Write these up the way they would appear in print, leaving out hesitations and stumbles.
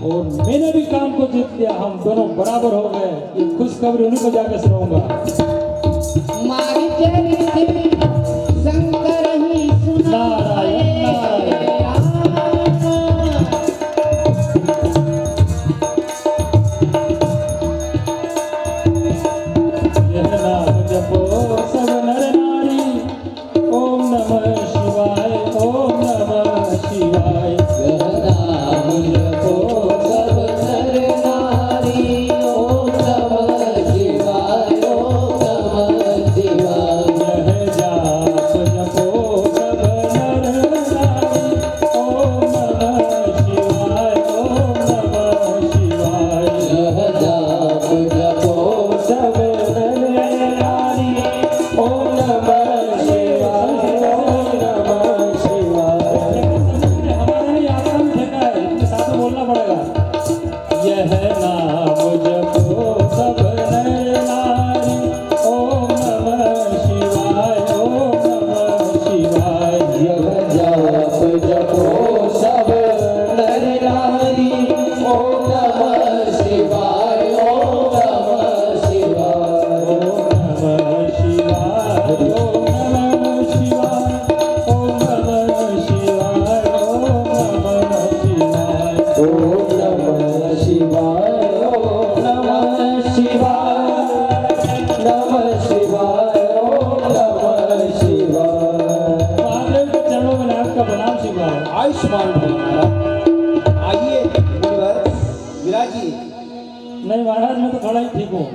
और मैंने भी काम को जीत लिया, हम दोनों बराबर हो गए। ये खुशखबरी उन्हीं को जाकर सुनाऊंगा। मारी चरित शंकर ही सुनाए यह नाम जपो सब नर नारी, ओम नमः शिवाय, ओम नमः शिवाय। यह नाम जपो सब नर नारी, ओम नमः शिवाय, ओम नमः शिवाय। यह जाप जपो सब नर नारी, ओम नमः शिवाय, ओम नमः शिवाय। यह जाप जपो सब नर नारी, ओम नमः शिवाय, ओम नमः शिवाय। हमारा नहीं, आपका भी ठेका है, इसके साथ में बोलना पड़ेगा। यह नाम जपो सब नर नारी, ओम नमः शिवाय, ओम नमः शिवाय। यह जाप जपो सब नर नारी, ओम नमः शिवाय, ओम नमः शिवाय। ओम नमः शिवाय, ओम नमः शिवाय, ओम नमः शिवाय, ओम नमः शिवाय। ओम नमः शिवाय, नमः शिवाय, ओम नमः शिवाय। महादेव के चरणों में आपका प्रणाम स्वीकार। आयुष्मान भव महाराज। आइए मुनिवर विराजिए। नहीं महाराज, मैं तो खड़ा ही ठीक हूँ,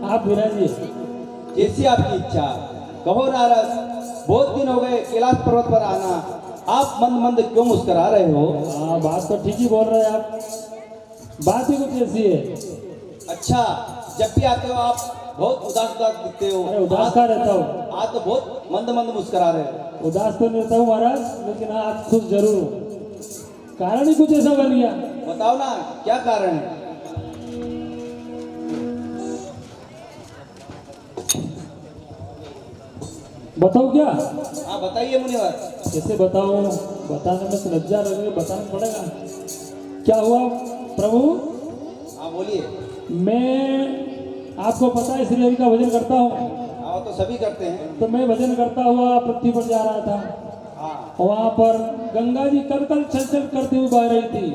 आप विराजिए। जैसी आपकी इच्छा। कहो नारद, बहुत दिन हो गए कैलाश पर्वत पर आना, आप मंद मंद क्यों मुस्कुरा रहे हो? हाँ, बात तो ठीक ही बोल रहे हैं आप, बात ही कुछ ऐसी है। अच्छा, जब भी आते हो आप बहुत उदास उदास दिखते हो। अरे उदास का रहता हूँ, आज तो बहुत मंद मंद मुस्कुरा रहे हो। उदास तो नहीं रहता हूँ महाराज, लेकिन आज खुश जरूर हूँ। कारण ही कुछ ऐसा बन गया। बताओ ना, क्या कारण है? बताओ क्या? हाँ बताइए मुनिवर। कैसे बताऊं, बताने में तो लज्जा लगे, बताना पड़ेगा। क्या हुआ प्रभु? हाँ बोलिए। मैं, आपको पता है श्री हरि का भजन करता हूँ, हाँ वो तो सभी करते हैं। तो मैं भजन करता हुआ पृथ्वी पर जा रहा था। हाँ वहां पर गंगा जी कल कल छल छल करती हुई बह रही थी,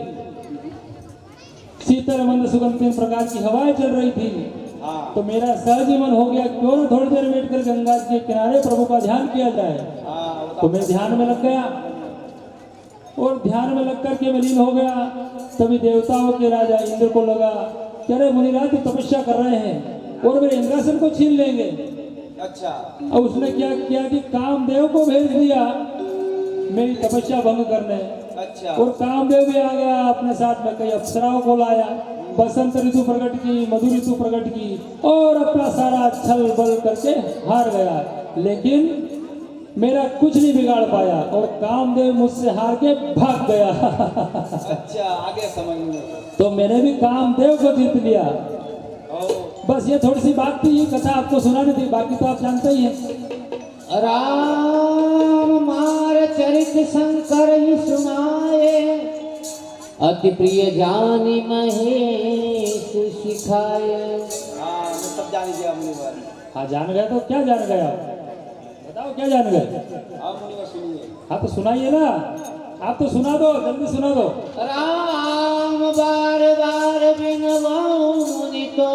शीतल मंद सुगंध 3 प्रकार की हवाएं चल रही थी। हाँ तो मेरा सहज ही मन हो गया, क्यों ना थोड़ी देर बैठ कर गंगा जी के किनारे प्रभु का ध्यान किया जाए। हाँ वो तो मैं ध्यान में लग गया, और ध्यान में लग करके मैं लीन हो गया। तभी देवताओं के राजा इंद्र को लगा कि अरे मुनिराज तो तपस्या कर रहे हैं और मेरे इंद्रासन को छीन लेंगे। अच्छा। अब उसने क्या किया कि कामदेव को भेज दिया मेरी तपस्या भंग करने। अच्छा। और कामदेव भी आ गया अपने साथ में, कई अप्सराओं को लाया, बसंत ऋतु प्रकट की, मधु ऋतु प्रकट की, और अपना सारा छल बल करके हार गया। लेकिन मेरा कुछ नहीं बिगाड़ पाया, और कामदेव मुझसे हार के भाग गया। अच्छा, आगे समझ में। तो मैंने भी कामदेव को जीत लिया। ओ, बस ये थोड़ी सी बात थी, ये कथा आपको सुनानी थी, बाकी तो आप जानते ही हैं। राम मार चरित शंकर ही सुनाए, अति प्रिय जानी महेश सिखाए। हाँ मैं सब जान गया मुनिवर। हाँ जान गए, तो क्या जान गए आप? बताओ क्या जान गए? हाँ मुनिवर सुनिए। हाँ तो सुनाइए ना, आप तो सुना दो, जल्दी सुना दो। राम बार बार बिनवाऊं मुनि तो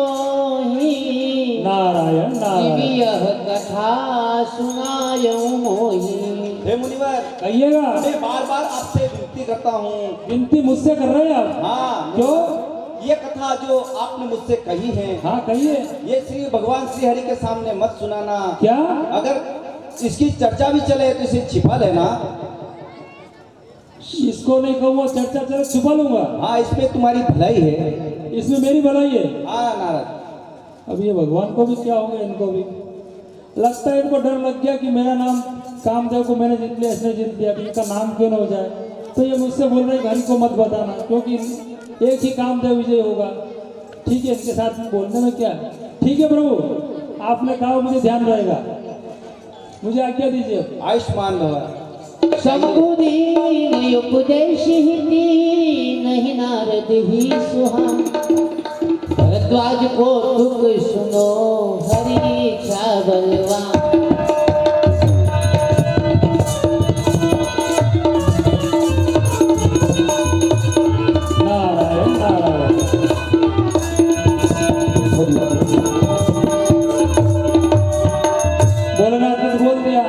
ही, नारायण नारायण। यह कथा सुनायूं मोही। हे मुनिवर, कहिएगा। मैं बार बार आपसे विनती करता हूँ। विनती मुझसे कर रहे हैं आप? हाँ। क्यों? ये कथा जो आपने मुझसे कही है, हाँ कहिए। ये श्री भगवान श्री हरि के सामने मत सुनाना। क्या? अगर इसकी चर्चा भी चले तो इसे छिपा लेना। इसको नहीं कहूँगा चर्चा चले, छुपा लूंगा। हाँ इसमें तुम्हारी भलाई है। इसमें मेरी भलाई है। हाँ नारद। अब ये भगवान को भी क्या हो गया, इनको भी लगता है, इनको डर लग गया कि मेरा नाम कामदेव को मैंने जीत लिया, इसने जीत लिया, कि इनका नाम क्यों न हो जाए। तो ये मुझसे बोल रहे हरि को मत बताना, क्योंकि एक ही कामदेव विजय होगा। ठीक है, इनके साथ बोलने में क्या। ठीक है प्रभु, आपने कहा मुझे ध्यान रहेगा, मुझे आज्ञा दीजिए। आयुष्मान भव। शंभु दीन उपदेश ही नहीं नारद नारद ही सुहा भरद्वाज को दुख सुनो हरि इच्छा बलवान। नारायण नारायण। भोलेनाथ ने बोल दिया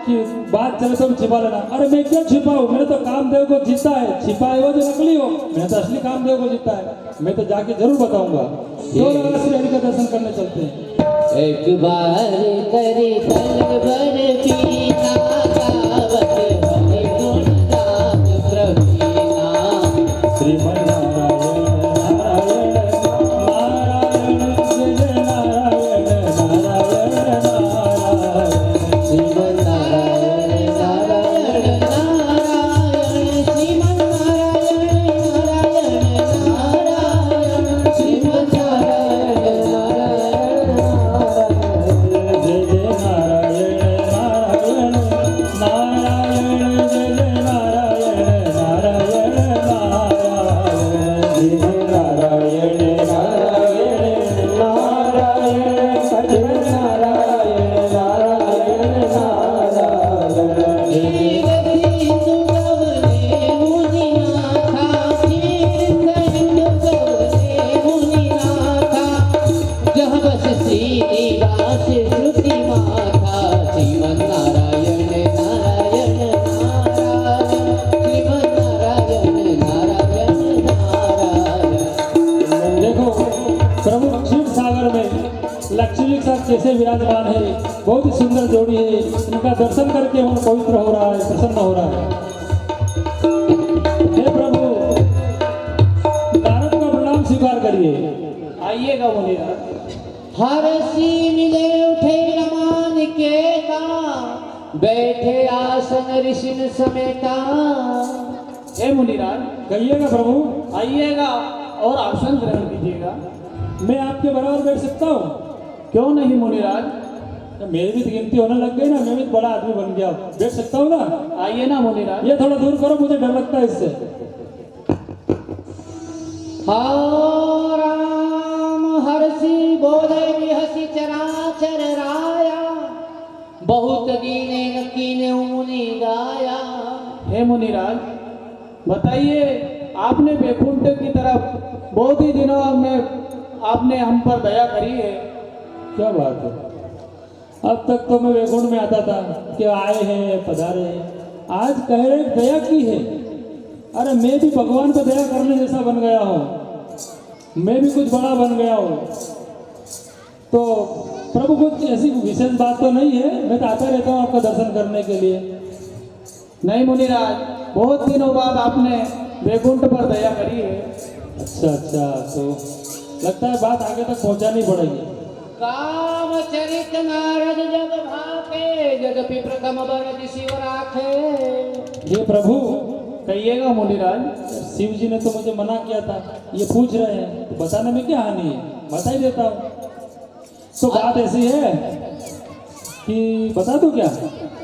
कि बात चले तो छिपा लेना। अरे मैं क्यों छिपाऊं, मैंने तो कामदेव को जीता है, छिपाए वो जो नकली हो, मैंने तो असली कामदेव को जीता है, मैं तो जाके जरूर बताऊंगा। तो श्री हरि का दर्शन करने चलते हैं। एक बार करे तल भर पीना गावत हरि गुण गात प्रवीणा। श्रीमन नारायण नारायण नारायण जय जय नारायण नारायण नारायण। श्रीमन नारायण नारायण नारायण श्रीमन नारायण नारायण नारायण श्रीमन नारायण नारायण नारायण। जय जय नारायण नारायण नारायण जय जय नारायण नारायण नारायण। जय नारायण नारायण नारायण जय नारायण नारायण नारायण। जीवती सुगवने मुनिनाथा तीर्थ गवने मुनिनाथा जहाँ बस श्रीनिवास श्रुति माथा। श्रीमन नारायण नारायण नारायण श्रीमन नारायण नारायण नारायण। देखो प्रभु क्षीर सागर में लक्ष्मी के साथ कैसे विराजमान है, बहुत ही सुंदर जोड़ी है। इनका दर्शन करके मन पवित्र हो रहा है, प्रसन्न हो रहा है। हे प्रभु नारद का प्रणाम स्वीकार करिए। आइएगा मुनिराज। हरसी मिले उठे रमान केता बैठे आसन ऋषिन समेता। हे मुनिराज, कहिएगा प्रभु, आइएगा और आसन ग्रहण कीजिएगा। मैं आपके बराबर बैठ सकता हूँ? क्यों नहीं मुनिराज, तो मेरी भी तो गिनती होने लग गई ना, मैं भी तो बड़ा आदमी बन गया, बैठ सकता हूँ ना? आइए ना मुनिराज। ये थोड़ा दूर करो, मुझे डर लगता है इससे। हा राम हरसी बोले विहसी चराचर राया बहुत दीने न कीने मुनि गाया। हे मुनिराज, बताइए आपने वैकुंठ की तरफ बहुत ही दिनों में आपने हम पर दया करी है। क्या बात है, अब तक तो मैं वैकुंठ में आता था कि आए हैं पधारे हैं, आज कह रहे दया की है। अरे मैं भी भगवान को दया करने जैसा बन गया हूँ, मैं भी कुछ बड़ा बन गया हूँ। तो प्रभु कुछ ऐसी विशेष बात तो नहीं है, मैं तो आता रहता हूँ आपका दर्शन करने के लिए। नहीं मुनिराज, बहुत दिनों बाद आपने वैकुंठ पर दया करी है। अच्छा अच्छा, तो लगता है बात आगे तक पहुँचानी पड़ेगी। काम चरित नारद जग भाके जगपि प्रथम बरद शिव राखे। ये प्रभु, कहिएगा मुनिराज। शिव जी ने तो मुझे मना किया था, ये पूछ रहे हैं तो बताने में क्या हानि है, बता ही देता हूँ। तो बात ऐसी है कि बता दूं क्या?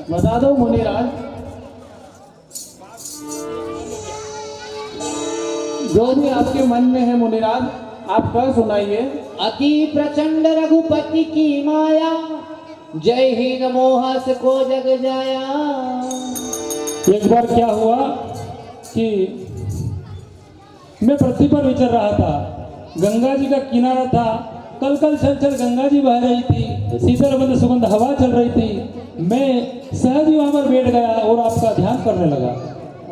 बता दो मुनिराज। जो भी आपके मन में है मुनिराज, आप कह सुनाइए। अति प्रचंड रघुपति की माया जय हीन मोहस को जग जाया। एक बार क्या हुआ कि मैं पृथ्वी पर विचर रहा था, गंगा जी का किनारा था, कल कल छल छल गंगा जी बह रही थी, शीतल बंद सुगंध हवा चल रही थी। मैं सहज ही वहां पर बैठ गया और आपका ध्यान करने लगा।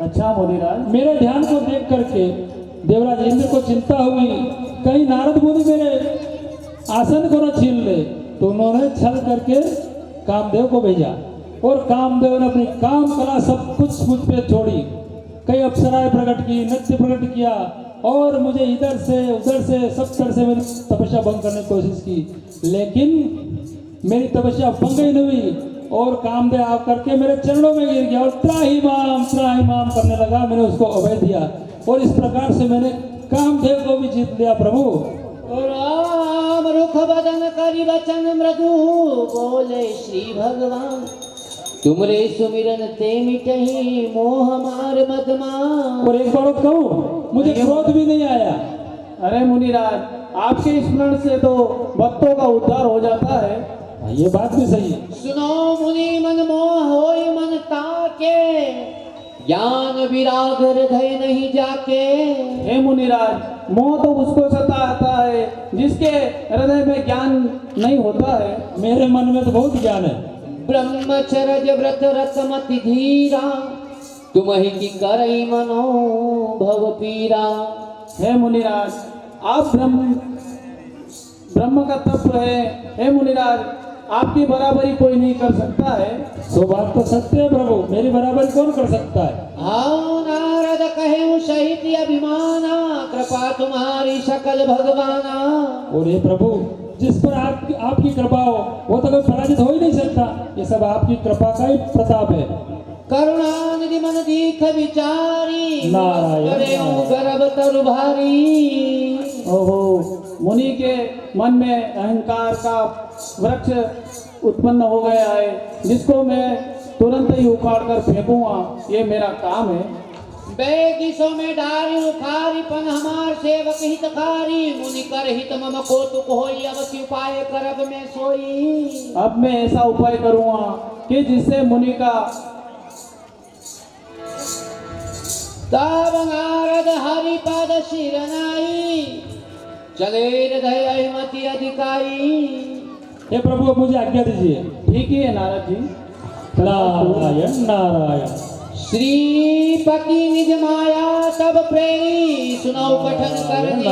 अच्छा मुनिराज। मेरे ध्यान को देख करके देवराज इंद्र को चिंता हुई, कहीं नारद मुनि मेरे आसन को न छीन ले, तो उन्होंने छल करके कामदेव को भेजा और कामदेव ने अपनी काम कला सब कुछ मुझ पे छोड़ी। कई अप्सराएं प्रकट की, नृत्य प्रकट किया और मुझे इधर से उधर से सब तरह से मेरी तपस्या भंग करने की कोशिश की, लेकिन मेरी तपस्या भंग ही नहीं हुई और कामदेव आकर के मेरे चरणों में गिर गया और त्राहिमाम करने लगा। मैंने उसको अभय दिया और इस प्रकार से मैंने कामदेव को भी जीत लिया। प्रभु राम रुख बदन करि वचन मृदु बोले श्री भगवान। तुमरे सुमिरन ते मिटहि मोह मार मदमा। और एक बार कहूँ, मुझे क्रोध भी नहीं आया। अरे मुनिराज, आपके स्मरण से तो भक्तों का उद्धार हो जाता है। हाँ, ये बात भी सही है। सुनो मुनि मन मोह होय मन ताके, ज्ञान विराग हृदय नहीं जाके। हे मुनिराज, मोह तो उसको सताता है जिसके हृदय में ज्ञान नहीं होता है। मेरे मन में तो बहुत ज्ञान है। ब्रह्मचर्य व्रत रतमति धीरा, तुम ही की करई मनो भव पीरा। हे मुनिराज, आप ब्रह्म का तप है। हे मुनिराज, आपकी बराबरी कोई नहीं कर सकता है। सो बात तो सत्य है प्रभु, मेरी बराबरी कौन कर सकता है। आओ नारद कहे सहित अभिमाना, कृपा तुम्हारी सकल भगवाना। और ये प्रभु, जिस पर आपकी कृपा हो वो तो कोई पराजित हो ही नहीं सकता। ये सब आपकी कृपा का ही प्रताप है। करुणानिधि मन दीख विचारी, नारायण करे गर्भ तरु भारी। ओहो, मुनि के मन में अहंकार का वृक्ष उत्पन्न हो गया है, जिसको मैं तुरंत ही उखाड़ कर फेंकूंगा। ये मेरा काम है। बैगिसो में डारी उखारी, पन हमार सेवक हितकारी। मुनि कर हित मम कौतुक होई, अवश्य उपाय करब में सोई। अब मैं ऐसा उपाय करूंगा कि जिससे मुनि का तब नारद हरि पद शिरनाई, चले हृदय मति अधिकारी। हे प्रभु, अब मुझे आज्ञा दीजिए। ठीक ही है नारद जी। नारायण नारायण। श्रीपति निज माया तब प्रेरी, सुनाओ पठन करनी।